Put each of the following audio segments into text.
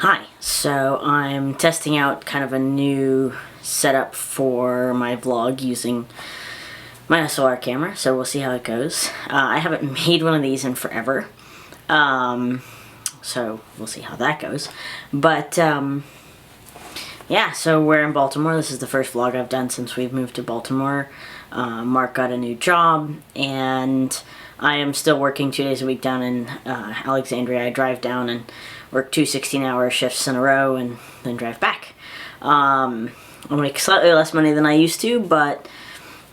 Hi, so I'm testing out kind of a new setup for my vlog using my SLR camera, so we'll see how it goes. I haven't made one of these in forever, so we'll see how that goes. But yeah, so we're in Baltimore. This is the first vlog I've done since we've moved to Baltimore. Mark got a new job, and I am still working 2 days a week down in Alexandria. I drive down and work 2 16-hour shifts in a row and then drive back. I make slightly less money than I used to, but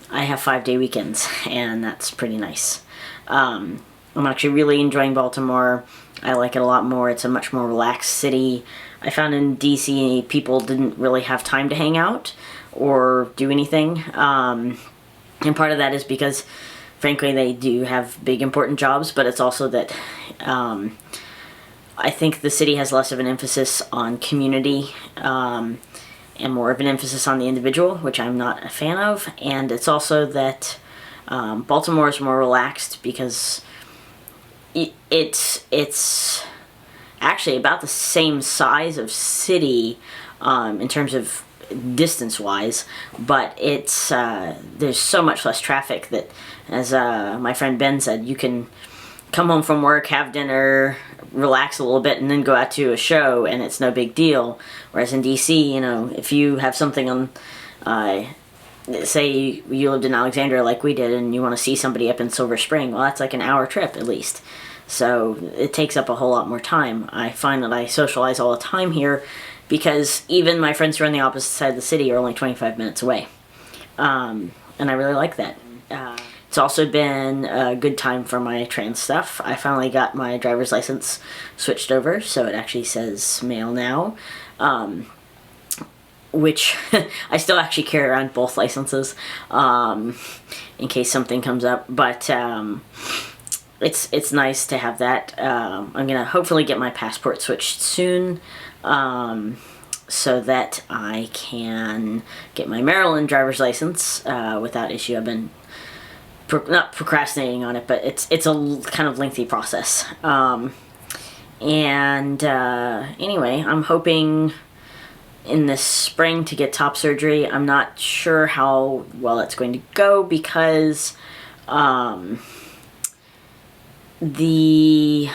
I have 5-day weekends, and that's pretty nice. I'm actually really enjoying Baltimore. I like it a lot more. It's a much more relaxed city. I found in DC people didn't really have time to hang out or do anything. And part of that is because, frankly, they do have big important jobs, but it's also that I think the city has less of an emphasis on community and more of an emphasis on the individual, which I'm not a fan of. And it's also that Baltimore is more relaxed because it's actually about the same size of city in terms of distance-wise, but it's there's so much less traffic that, as my friend Ben said, you can come home from work, have dinner, relax a little bit, and then go out to a show, and it's no big deal. Whereas in DC, you know, if you have something on, say you lived in Alexandria like we did, and you want to see somebody up in Silver Spring, well, that's like an hour trip at least. So it takes up a whole lot more time. I find that I socialize all the time here because even my friends who are on the opposite side of the city are only 25 minutes away. And I really like that. It's also been a good time for my trans stuff. I finally got my driver's license switched over, so it actually says male now, which I still actually carry around both licenses in case something comes up, but it's nice to have that. I'm gonna hopefully get my passport switched soon, so that I can get my Maryland driver's license without issue. I've been not procrastinating on it, but it's a kind of lengthy process. Anyway, I'm hoping in this spring to get top surgery. I'm not sure how well it's going to go because the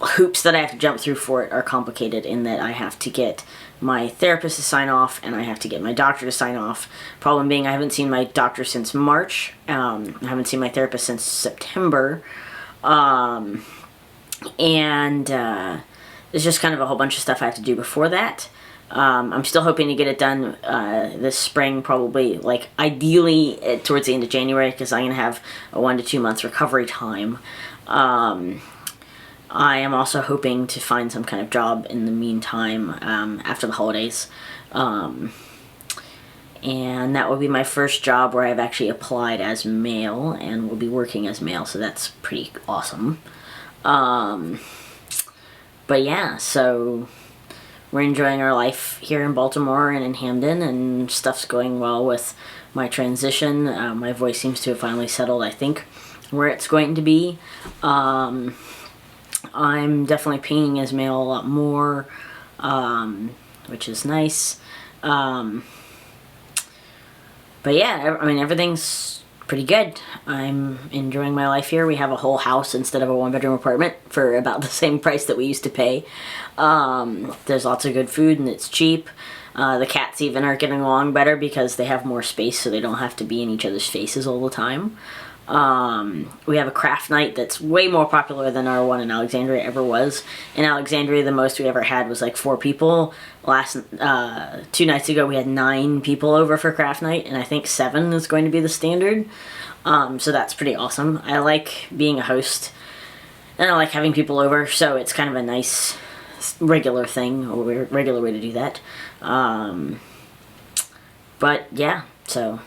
hoops that I have to jump through for it are complicated in that I have to get my therapist to sign off and I have to get my doctor to sign off. Problem being, I haven't seen my doctor since March. I haven't seen my therapist since September. There's just kind of a whole bunch of stuff I have to do before that. I'm still hoping to get it done this spring, probably, like, ideally towards the end of January, because I'm going to have a 1 to 2 months recovery time. I am also hoping to find some kind of job in the meantime after the holidays. And that will be my first job where I've actually applied as male and will be working as male, so that's pretty awesome. But yeah, so we're enjoying our life here in Baltimore and in Hamden, and stuff's going well with my transition. My voice seems to have finally settled, I think, where it's going to be. I'm definitely painting as male a lot more, which is nice. But yeah, I mean, everything's pretty good. I'm enjoying my life here. We have a whole house instead of a 1-bedroom apartment for about the same price that we used to pay. There's lots of good food and it's cheap. The cats even are getting along better because they have more space, so they don't have to be in each other's faces all the time. We have a craft night that's way more popular than our one in Alexandria ever was. In Alexandria, the most we ever had was like 4 people. Last 2 nights ago, we had 9 people over for craft night, and I think 7 is going to be the standard. So that's pretty awesome. I like being a host, and I like having people over, so it's kind of a nice regular thing, or regular way to do that. But yeah, so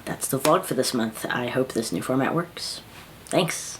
that's the vlog for this month. I hope this new format works. Thanks.